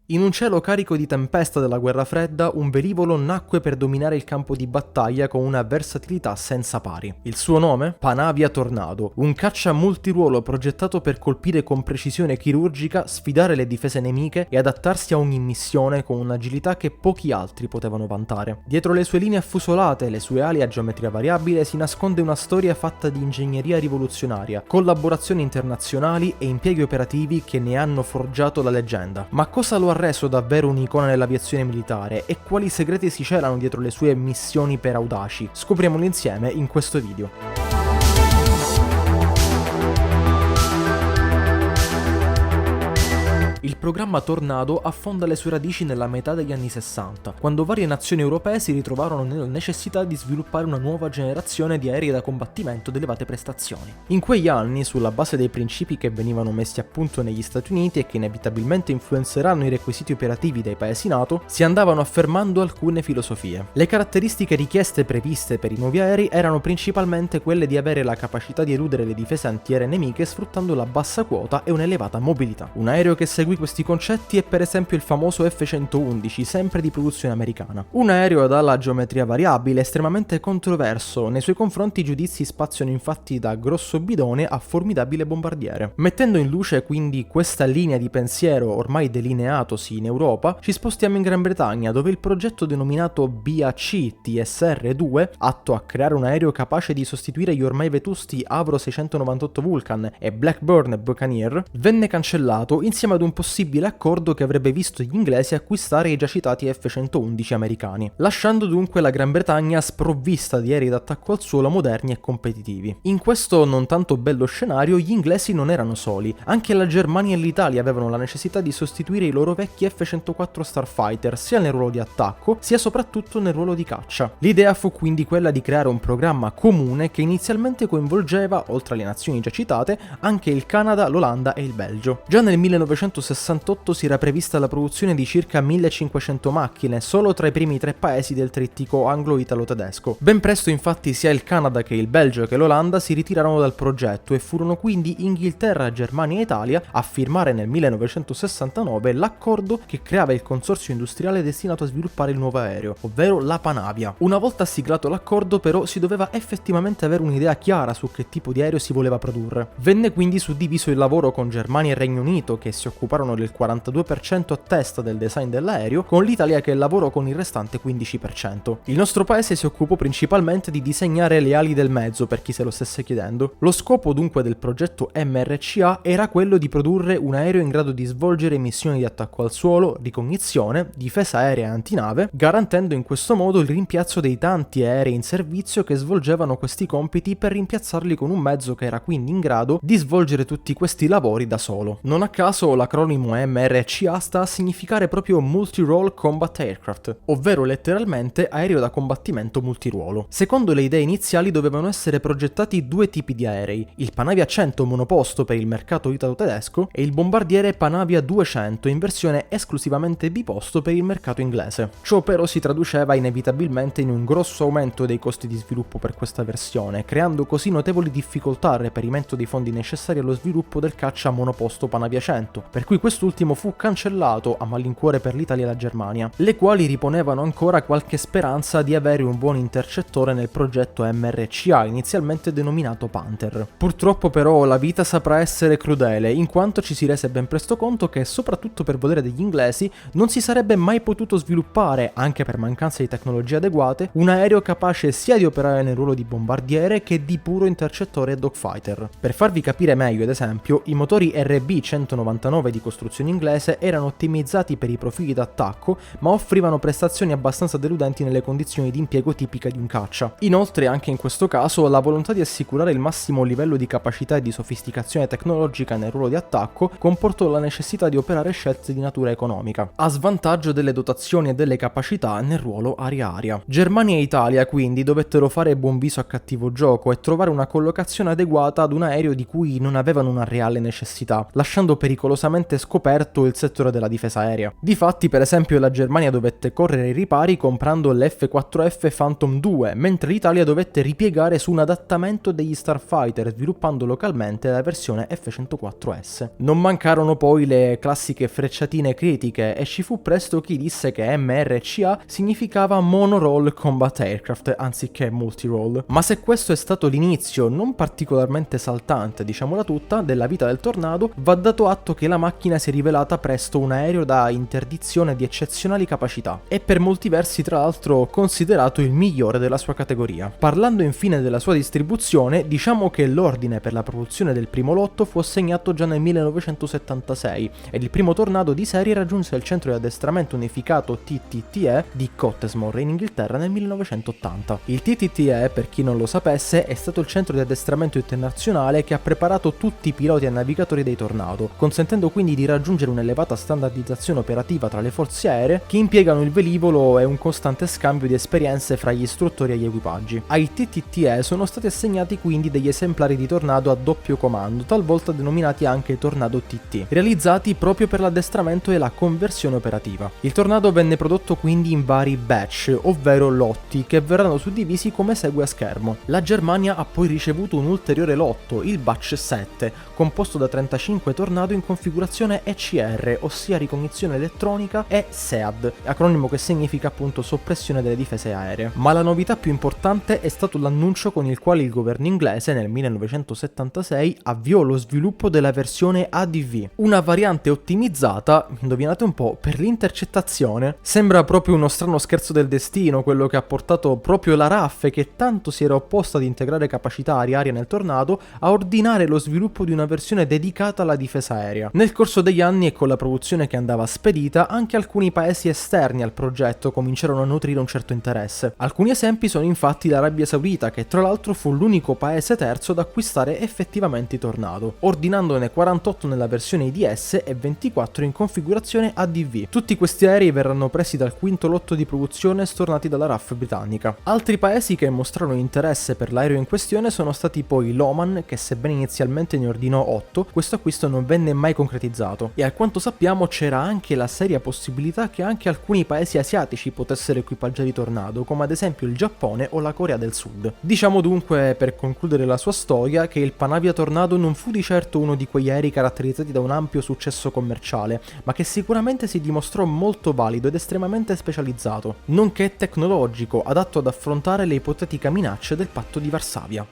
In un cielo carico di tempesta della guerra fredda, un velivolo nacque per dominare il campo di battaglia con una versatilità senza pari. Il suo nome? Panavia Tornado, un caccia multiruolo progettato per colpire con precisione chirurgica, sfidare le difese nemiche e adattarsi a ogni missione con un'agilità che pochi altri potevano vantare. Dietro le sue linee affusolate e le sue ali a geometria variabile si nasconde una storia fatta di ingegneria rivoluzionaria, collaborazioni internazionali e impieghi operativi che ne hanno forgiato la leggenda. Ma cosa lo ha reso davvero un'icona nell'aviazione militare e quali segreti si celano dietro le sue missioni per audaci? Scopriamolo insieme in questo video. Il programma Tornado affonda le sue radici nella metà degli anni 60, quando varie nazioni europee si ritrovarono nella necessità di sviluppare una nuova generazione di aerei da combattimento di elevate prestazioni. In quegli anni, sulla base dei principi che venivano messi a punto negli Stati Uniti e che inevitabilmente influenzeranno i requisiti operativi dei paesi NATO, si andavano affermando alcune filosofie. Le caratteristiche richieste previste per i nuovi aerei erano principalmente quelle di avere la capacità di eludere le difese antiaeree nemiche sfruttando la bassa quota e un'elevata mobilità. Un aereo che seguì questi concetti è per esempio il famoso F-111, sempre di produzione americana. Un aereo ad ala a geometria variabile, estremamente controverso, nei suoi confronti i giudizi spaziano infatti da grosso bidone a formidabile bombardiere. Mettendo in luce quindi questa linea di pensiero ormai delineatosi in Europa, ci spostiamo in Gran Bretagna, dove il progetto denominato BAC TSR-2, atto a creare un aereo capace di sostituire gli ormai vetusti Avro 698 Vulcan e Blackburn Buccaneer, venne cancellato insieme ad un possibile accordo che avrebbe visto gli inglesi acquistare i già citati F-111 americani, lasciando dunque la Gran Bretagna sprovvista di aerei d'attacco al suolo moderni e competitivi. In questo non tanto bello scenario gli inglesi non erano soli, anche la Germania e l'Italia avevano la necessità di sostituire i loro vecchi F-104 Starfighter sia nel ruolo di attacco sia soprattutto nel ruolo di caccia. L'idea fu quindi quella di creare un programma comune che inizialmente coinvolgeva, oltre alle nazioni già citate, anche il Canada, l'Olanda e il Belgio. Già nel 1968 si era prevista la produzione di circa 1500 macchine solo tra i primi tre paesi del trittico anglo-italo-tedesco. Ben presto infatti sia il Canada che il Belgio che l'Olanda si ritirarono dal progetto e furono quindi Inghilterra, Germania e Italia a firmare nel 1969 l'accordo che creava il consorzio industriale destinato a sviluppare il nuovo aereo, ovvero la Panavia. Una volta siglato l'accordo però si doveva effettivamente avere un'idea chiara su che tipo di aereo si voleva produrre. Venne quindi suddiviso il lavoro con Germania e Regno Unito che si occuparono del 42% a testa del design dell'aereo, con l'Italia che lavorò con il restante 15%. Il nostro paese si occupò principalmente di disegnare le ali del mezzo, per chi se lo stesse chiedendo. Lo scopo dunque del progetto MRCA era quello di produrre un aereo in grado di svolgere missioni di attacco al suolo, ricognizione, difesa aerea e antinave, garantendo in questo modo il rimpiazzo dei tanti aerei in servizio che svolgevano questi compiti per rimpiazzarli con un mezzo che era quindi in grado di svolgere tutti questi lavori da solo. Non a caso l'acronimo MRCA sta a significare proprio Multi-Role Combat Aircraft, ovvero letteralmente aereo da combattimento multiruolo. Secondo le idee iniziali dovevano essere progettati due tipi di aerei, il Panavia 100 monoposto per il mercato italo-tedesco e il bombardiere Panavia 200 in versione esclusivamente biposto per il mercato inglese. Ciò però si traduceva inevitabilmente in un grosso aumento dei costi di sviluppo per questa versione, creando così notevoli difficoltà al reperimento dei fondi necessari allo sviluppo del caccia monoposto Panavia 100, per cui quest'ultimo fu cancellato a malincuore per l'Italia e la Germania, le quali riponevano ancora qualche speranza di avere un buon intercettore nel progetto MRCA, inizialmente denominato Panther. Purtroppo però la vita saprà essere crudele, in quanto ci si rese ben presto conto che, soprattutto per volere degli inglesi, non si sarebbe mai potuto sviluppare, anche per mancanza di tecnologie adeguate, un aereo capace sia di operare nel ruolo di bombardiere che di puro intercettore e dogfighter. Per farvi capire meglio, ad esempio, i motori RB199 di costruzione inglese erano ottimizzati per i profili d'attacco, ma offrivano prestazioni abbastanza deludenti nelle condizioni di impiego tipiche di un caccia. Inoltre, anche in questo caso, la volontà di assicurare il massimo livello di capacità e di sofisticazione tecnologica nel ruolo di attacco comportò la necessità di operare scelte di natura economica, a svantaggio delle dotazioni e delle capacità nel ruolo aria-aria. Germania e Italia quindi dovettero fare buon viso a cattivo gioco e trovare una collocazione adeguata ad un aereo di cui non avevano una reale necessità, lasciando pericolosamente completamente scoperto il settore della difesa aerea. Difatti, per esempio, la Germania dovette correre ai ripari comprando l'F-4F Phantom II, mentre l'Italia dovette ripiegare su un adattamento degli Starfighter, sviluppando localmente la versione F-104S. Non mancarono poi le classiche frecciatine critiche e ci fu presto chi disse che MRCA significava Monorole Combat Aircraft anziché Multirole. Ma se questo è stato l'inizio non particolarmente esaltante, diciamola tutta, della vita del Tornado, va dato atto che la macchina si è rivelata presto un aereo da interdizione di eccezionali capacità e per molti versi tra l'altro considerato il migliore della sua categoria. Parlando infine della sua distribuzione, diciamo che l'ordine per la produzione del primo lotto fu assegnato già nel 1976 ed il primo Tornado di serie raggiunse il centro di addestramento unificato TTTE di Cottesmore in Inghilterra nel 1980. Il TTTE, per chi non lo sapesse, è stato il centro di addestramento internazionale che ha preparato tutti i piloti e navigatori dei Tornado, consentendo quindi di raggiungere un'elevata standardizzazione operativa tra le forze aeree che impiegano il velivolo e un costante scambio di esperienze fra gli istruttori e gli equipaggi. Ai TTTE sono stati assegnati quindi degli esemplari di Tornado a doppio comando, talvolta denominati anche Tornado TT, realizzati proprio per l'addestramento e la conversione operativa. Il Tornado venne prodotto quindi in vari batch, ovvero lotti, che verranno suddivisi come segue a schermo. La Germania ha poi ricevuto un ulteriore lotto, il batch 7, composto da 35 Tornado in configurazione ECR, ossia ricognizione elettronica, e SEAD, acronimo che significa appunto soppressione delle difese aeree. Ma la novità più importante è stato l'annuncio con il quale il governo inglese nel 1976 avviò lo sviluppo della versione ADV, una variante ottimizzata, indovinate un po', per l'intercettazione. Sembra proprio uno strano scherzo del destino quello che ha portato proprio la RAF, che tanto si era opposta ad integrare capacità aria-aria nel Tornado, a ordinare lo sviluppo di una versione dedicata alla difesa aerea. Nel corso degli anni e con la produzione che andava spedita, anche alcuni paesi esterni al progetto cominciarono a nutrire un certo interesse. Alcuni esempi sono infatti l'Arabia Saudita, che tra l'altro fu l'unico paese terzo ad acquistare effettivamente i Tornado, ordinandone 48 nella versione IDS e 24 in configurazione ADV. Tutti questi aerei verranno presi dal quinto lotto di produzione stornati dalla RAF britannica. Altri paesi che mostrarono interesse per l'aereo in questione sono stati poi l'Oman, che sebbene inizialmente ne ordinò 8, questo acquisto non venne mai concretizzato, e a quanto sappiamo c'era anche la seria possibilità che anche alcuni paesi asiatici potessero equipaggiare i Tornado, come ad esempio il Giappone o la Corea del Sud. Diciamo dunque, per concludere la sua storia, che il Panavia Tornado non fu di certo uno di quegli aerei caratterizzati da un ampio successo commerciale, ma che sicuramente si dimostrò molto valido ed estremamente specializzato, nonché tecnologico, adatto ad affrontare le ipotetiche minacce del patto di Varsavia.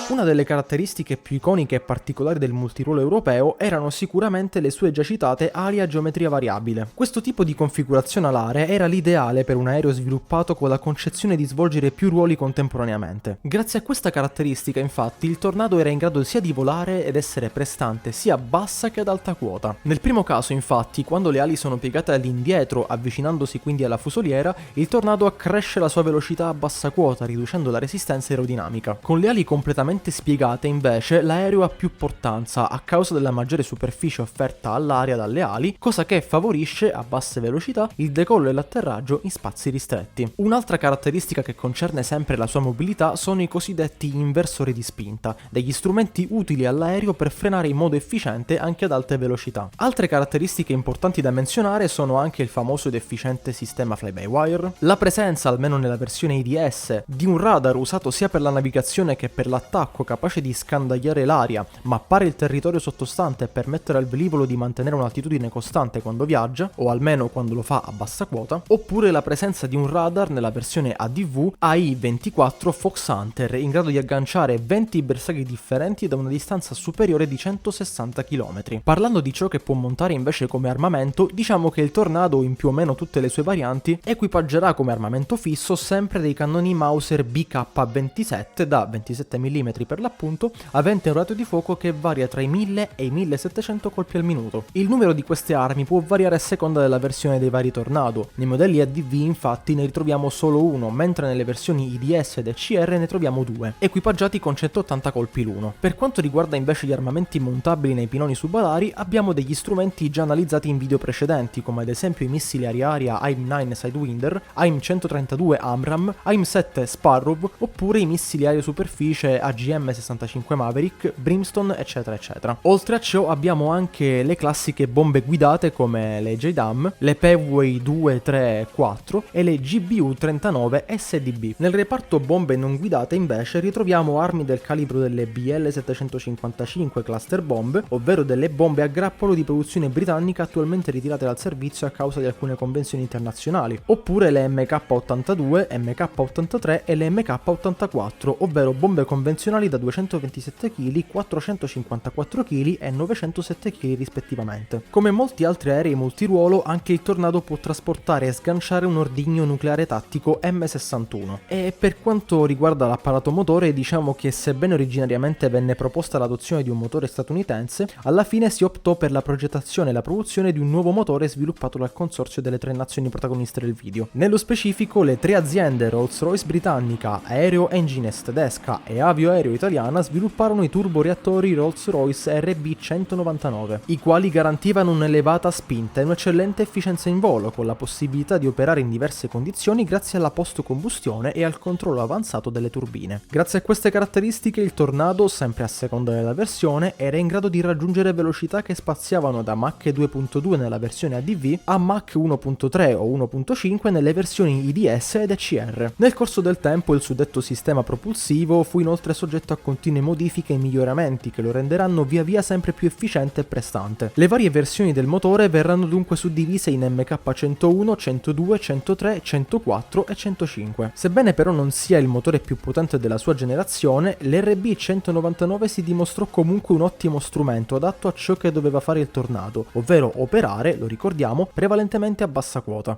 Una delle caratteristiche più iconiche e particolari del multiruolo europeo erano sicuramente le sue già citate ali a geometria variabile. Questo tipo di configurazione alare era l'ideale per un aereo sviluppato con la concezione di svolgere più ruoli contemporaneamente. Grazie a questa caratteristica, infatti, il Tornado era in grado sia di volare ed essere prestante sia a bassa che ad alta quota. Nel primo caso, infatti, quando le ali sono piegate all'indietro, avvicinandosi quindi alla fusoliera, il Tornado accresce la sua velocità a bassa quota, riducendo la resistenza aerodinamica. Con le ali completamente spiegate, invece, l'aereo ha più portanza a causa della maggiore superficie offerta all'aria dalle ali, cosa che favorisce a basse velocità il decollo e l'atterraggio in spazi ristretti. Un'altra caratteristica che concerne sempre la sua mobilità sono i cosiddetti inversori di spinta, degli strumenti utili all'aereo per frenare in modo efficiente anche ad alte velocità. Altre caratteristiche importanti da menzionare sono anche il famoso ed efficiente sistema fly-by-wire, la presenza, almeno nella versione IDS, di un radar usato sia per la navigazione che per l'attacco, capace di scandagliare l'aria, mappare il territorio sottostante e permettere al velivolo di mantenere un'altitudine costante quando viaggia, o almeno quando lo fa a bassa quota, oppure la presenza di un radar nella versione ADV AI-24 Fox Hunter, in grado di agganciare 20 bersagli differenti da una distanza superiore di 160 km. Parlando di ciò che può montare invece come armamento, diciamo che il Tornado, in più o meno tutte le sue varianti, equipaggerà come armamento fisso sempre dei cannoni Mauser BK27 da 27 mm per l'appunto, avente un raggio di fuoco che varia tra i 1000 e i 1700 colpi al minuto. Il numero di queste armi può variare a seconda della versione dei vari Tornado. Nei modelli ADV infatti ne ritroviamo solo uno, mentre nelle versioni IDS ed ECR ne troviamo due, equipaggiati con 180 colpi l'uno. Per quanto riguarda invece gli armamenti montabili nei piloni subalari, abbiamo degli strumenti già analizzati in video precedenti, come ad esempio i missili aria-aria AIM-9 Sidewinder, AIM-132 AMRAAM, AIM-7 Sparrow, oppure i missili aereo-superficie AGM GM65 Maverick, Brimstone, eccetera eccetera. Oltre a ciò abbiamo anche le classiche bombe guidate come le JDAM, le Pevway 2, 3 e 4 e le GBU-39 SDB. Nel reparto bombe non guidate invece ritroviamo armi del calibro delle BL-755 cluster bomb, ovvero delle bombe a grappolo di produzione britannica attualmente ritirate dal servizio a causa di alcune convenzioni internazionali, oppure le MK82, MK83 e le MK84, ovvero bombe convenzionali da 227 kg, 454 kg e 907 kg rispettivamente. Come molti altri aerei multiruolo, anche il Tornado può trasportare e sganciare un ordigno nucleare tattico M61. E per quanto riguarda l'apparato motore, diciamo che sebbene originariamente venne proposta l'adozione di un motore statunitense, alla fine si optò per la progettazione e la produzione di un nuovo motore sviluppato dal consorzio delle 3 nazioni protagoniste del video. Nello specifico, le 3 aziende Rolls-Royce britannica, Aereo Engines tedesca e Avio Aereo italiana svilupparono i turboreattori Rolls-Royce RB199, i quali garantivano un'elevata spinta e un'eccellente efficienza in volo, con la possibilità di operare in diverse condizioni grazie alla post-combustione e al controllo avanzato delle turbine. Grazie a queste caratteristiche il Tornado, sempre a seconda della versione, era in grado di raggiungere velocità che spaziavano da Mach 2.2 nella versione ADV a Mach 1.3 o 1.5 nelle versioni IDS ed ECR. Nel corso del tempo il suddetto sistema propulsivo fu inoltre soggetto a continue modifiche e miglioramenti che lo renderanno via via sempre più efficiente e prestante. Le varie versioni del motore verranno dunque suddivise in MK101, 102, 103, 104 e 105. Sebbene però non sia il motore più potente della sua generazione, l'RB199 si dimostrò comunque un ottimo strumento adatto a ciò che doveva fare il Tornado, ovvero operare, lo ricordiamo, prevalentemente a bassa quota.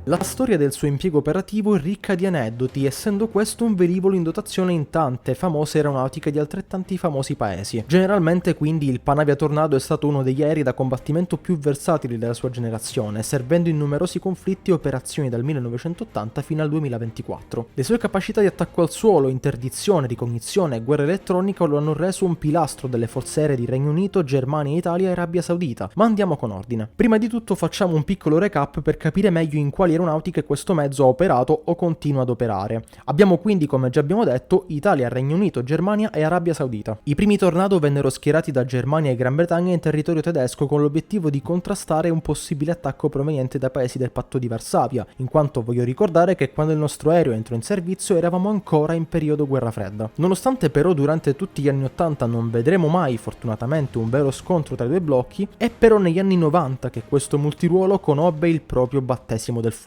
La storia del suo impiego operativo è ricca di aneddoti, essendo questo un velivolo in dotazione in tante famose aeronautiche di altrettanti famosi paesi. Generalmente quindi il Panavia Tornado è stato uno degli aerei da combattimento più versatili della sua generazione, servendo in numerosi conflitti e operazioni dal 1980 fino al 2024. Le sue capacità di attacco al suolo, interdizione, ricognizione e guerra elettronica lo hanno reso un pilastro delle forze aeree di Regno Unito, Germania, Italia e Arabia Saudita. Ma andiamo con ordine. Prima di tutto facciamo un piccolo recap per capire meglio in quali aeronautiche questo mezzo ha operato o continua ad operare. Abbiamo quindi, come già abbiamo detto, Italia, Regno Unito, Germania e Arabia Saudita. I primi Tornado vennero schierati da Germania e Gran Bretagna in territorio tedesco con l'obiettivo di contrastare un possibile attacco proveniente dai paesi del patto di Varsavia, in quanto voglio ricordare che quando il nostro aereo entrò in servizio eravamo ancora in periodo guerra fredda. Nonostante però durante tutti gli anni 80 non vedremo mai fortunatamente un vero scontro tra i due blocchi, è però negli anni 90 che questo multiruolo conobbe il proprio battesimo del fuoco.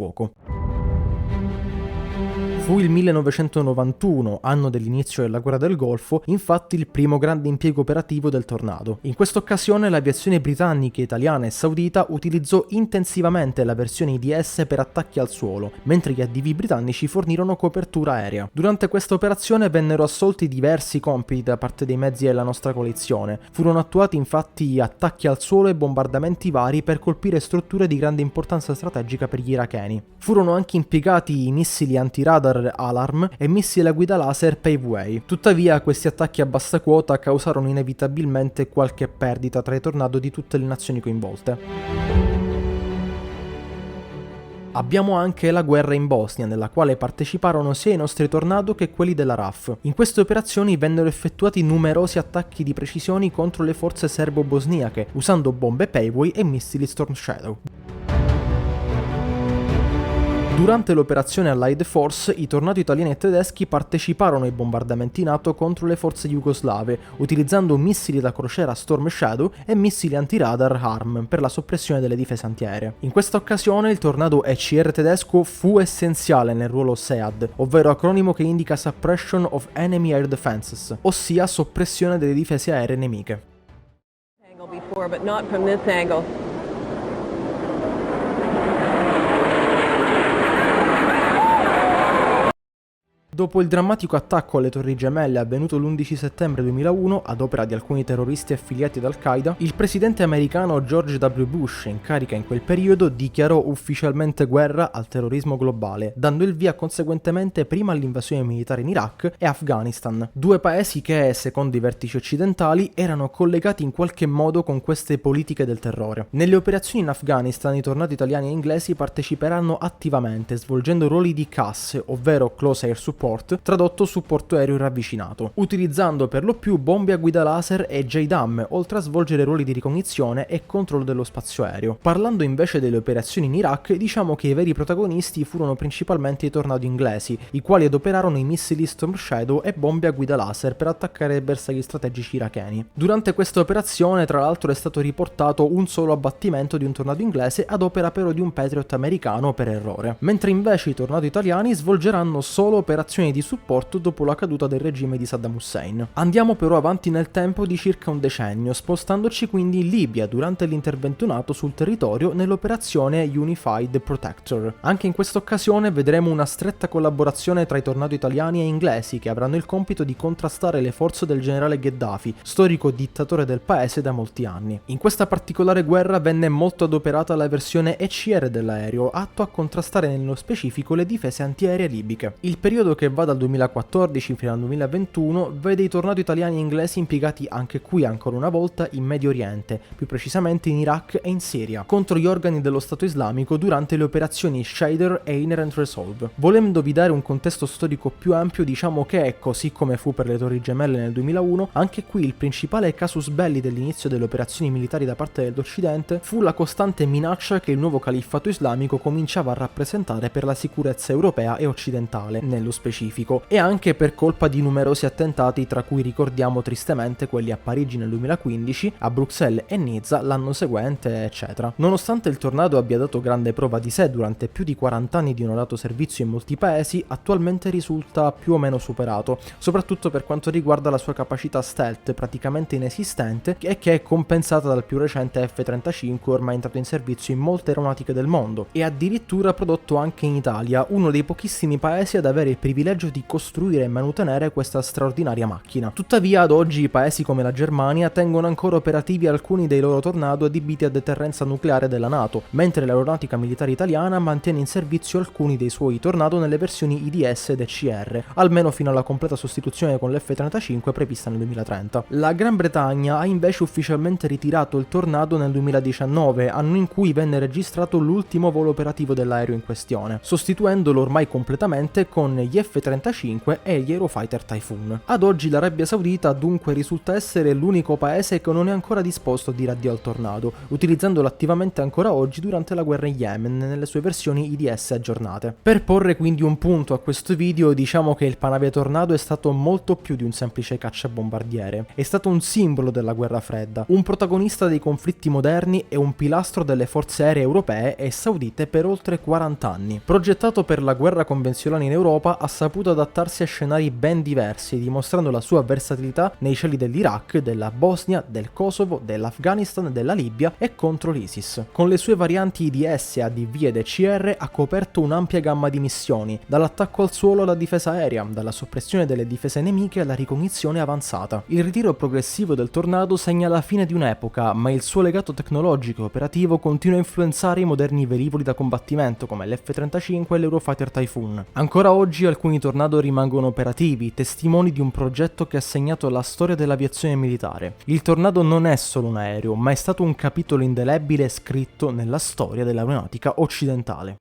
Fu il 1991, anno dell'inizio della guerra del Golfo, infatti il primo grande impiego operativo del Tornado. In questa occasione l'aviazione britannica, italiana e saudita utilizzò intensivamente la versione IDS per attacchi al suolo, mentre gli ADV britannici fornirono copertura aerea. Durante questa operazione vennero assolti diversi compiti da parte dei mezzi della nostra coalizione. Furono attuati infatti attacchi al suolo e bombardamenti vari per colpire strutture di grande importanza strategica per gli iracheni. Furono anche impiegati i missili antiradar Alarm e missili a guida laser Paveway. Tuttavia questi attacchi a bassa quota causarono inevitabilmente qualche perdita tra i Tornado di tutte le nazioni coinvolte. Abbiamo anche la guerra in Bosnia, nella quale parteciparono sia i nostri Tornado che quelli della RAF. In queste operazioni vennero effettuati numerosi attacchi di precisione contro le forze serbo-bosniache, usando bombe Paveway e missili Storm Shadow. Durante l'operazione Allied Force, i Tornado italiani e tedeschi parteciparono ai bombardamenti NATO contro le forze jugoslave, utilizzando missili da crociera Storm Shadow e missili antiradar HARM per la soppressione delle difese antiaeree. In questa occasione il Tornado ECR tedesco fu essenziale nel ruolo SEAD, ovvero acronimo che indica Suppression of Enemy Air Defenses, ossia soppressione delle difese aeree nemiche. Before, but not from this angle. Dopo il drammatico attacco alle Torri Gemelle avvenuto l'11 settembre 2001 ad opera di alcuni terroristi affiliati ad Al-Qaeda, il presidente americano George W. Bush, in carica in quel periodo, dichiarò ufficialmente guerra al terrorismo globale, dando il via conseguentemente prima all'invasione militare in Iraq e Afghanistan, due paesi che, secondo i vertici occidentali, erano collegati in qualche modo con queste politiche del terrore. Nelle operazioni in Afghanistan i Tornado italiani e inglesi parteciperanno attivamente, svolgendo ruoli di CAS, ovvero Close Air Support, Support, tradotto supporto aereo ravvicinato, utilizzando per lo più bombe a guida laser e JDAM, oltre a svolgere ruoli di ricognizione e controllo dello spazio aereo. Parlando invece delle operazioni in Iraq, diciamo che i veri protagonisti furono principalmente i Tornado inglesi, i quali adoperarono i missili Storm Shadow e bombe a guida laser per attaccare bersagli strategici iracheni. Durante questa operazione, tra l'altro, è stato riportato un solo abbattimento di un Tornado inglese ad opera però di un Patriot americano per errore, mentre invece i Tornado italiani svolgeranno solo operazioni di supporto dopo la caduta del regime di Saddam Hussein. Andiamo però avanti nel tempo di circa un decennio, spostandoci quindi in Libia durante l'intervento NATO sul territorio nell'operazione Unified Protector. Anche in questa occasione vedremo una stretta collaborazione tra i Tornado italiani e inglesi, che avranno il compito di contrastare le forze del generale Gheddafi, storico dittatore del paese da molti anni. In questa particolare guerra venne molto adoperata la versione ECR dell'aereo, atto a contrastare nello specifico le difese antiaeree libiche. Il periodo, che va dal 2014 fino al 2021, vede i Tornado italiani e inglesi impiegati anche qui ancora una volta in Medio Oriente, più precisamente in Iraq e in Siria, contro gli organi dello Stato islamico durante le operazioni Shader e Inherent Resolve. Volendovi dare un contesto storico più ampio, diciamo che, così come fu per le Torri Gemelle nel 2001, anche qui il principale casus belli dell'inizio delle operazioni militari da parte dell'Occidente fu la costante minaccia che il nuovo califfato islamico cominciava a rappresentare per la sicurezza europea e occidentale, nello specifico, e anche per colpa di numerosi attentati, tra cui ricordiamo tristemente quelli a Parigi nel 2015, a Bruxelles e Nizza l'anno seguente, eccetera. Nonostante il Tornado abbia dato grande prova di sé durante più di 40 anni di onorato servizio in molti paesi, attualmente risulta più o meno superato, soprattutto per quanto riguarda la sua capacità stealth praticamente inesistente e che è compensata dal più recente F-35 ormai entrato in servizio in molte aeronautiche del mondo e addirittura prodotto anche in Italia, uno dei pochissimi paesi ad avere il privilegio di costruire e manutenere questa straordinaria macchina. Tuttavia ad oggi i paesi come la Germania tengono ancora operativi alcuni dei loro Tornado adibiti a deterrenza nucleare della NATO, mentre l'aeronautica militare italiana mantiene in servizio alcuni dei suoi Tornado nelle versioni IDS ed ECR, almeno fino alla completa sostituzione con l'F-35 prevista nel 2030. La Gran Bretagna ha invece ufficialmente ritirato il Tornado nel 2019, anno in cui venne registrato l'ultimo volo operativo dell'aereo in questione, sostituendolo ormai completamente con gli F-35 e gli Eurofighter Typhoon. Ad oggi l'Arabia Saudita dunque risulta essere l'unico paese che non è ancora disposto a dire addio al Tornado, utilizzandolo attivamente ancora oggi durante la guerra in Yemen nelle sue versioni IDS aggiornate. Per porre quindi un punto a questo video, diciamo che il Panavia Tornado è stato molto più di un semplice cacciabombardiere, è stato un simbolo della guerra fredda, un protagonista dei conflitti moderni e un pilastro delle forze aeree europee e saudite per oltre 40 anni. Progettato per la guerra convenzionale in Europa, ha saputo adattarsi a scenari ben diversi, dimostrando la sua versatilità nei cieli dell'Iraq, della Bosnia, del Kosovo, dell'Afghanistan, della Libia e contro l'ISIS. Con le sue varianti IDS, ADV ed ECR ha coperto un'ampia gamma di missioni, dall'attacco al suolo alla difesa aerea, dalla soppressione delle difese nemiche alla ricognizione avanzata. Il ritiro progressivo del Tornado segna la fine di un'epoca, ma il suo legato tecnologico e operativo continua a influenzare i moderni velivoli da combattimento come l'F-35 e l'Eurofighter Typhoon. Ancora oggi alcuni Tornado rimangono operativi, testimoni di un progetto che ha segnato la storia dell'aviazione militare. Il Tornado non è solo un aereo, ma è stato un capitolo indelebile scritto nella storia dell'aeronautica occidentale.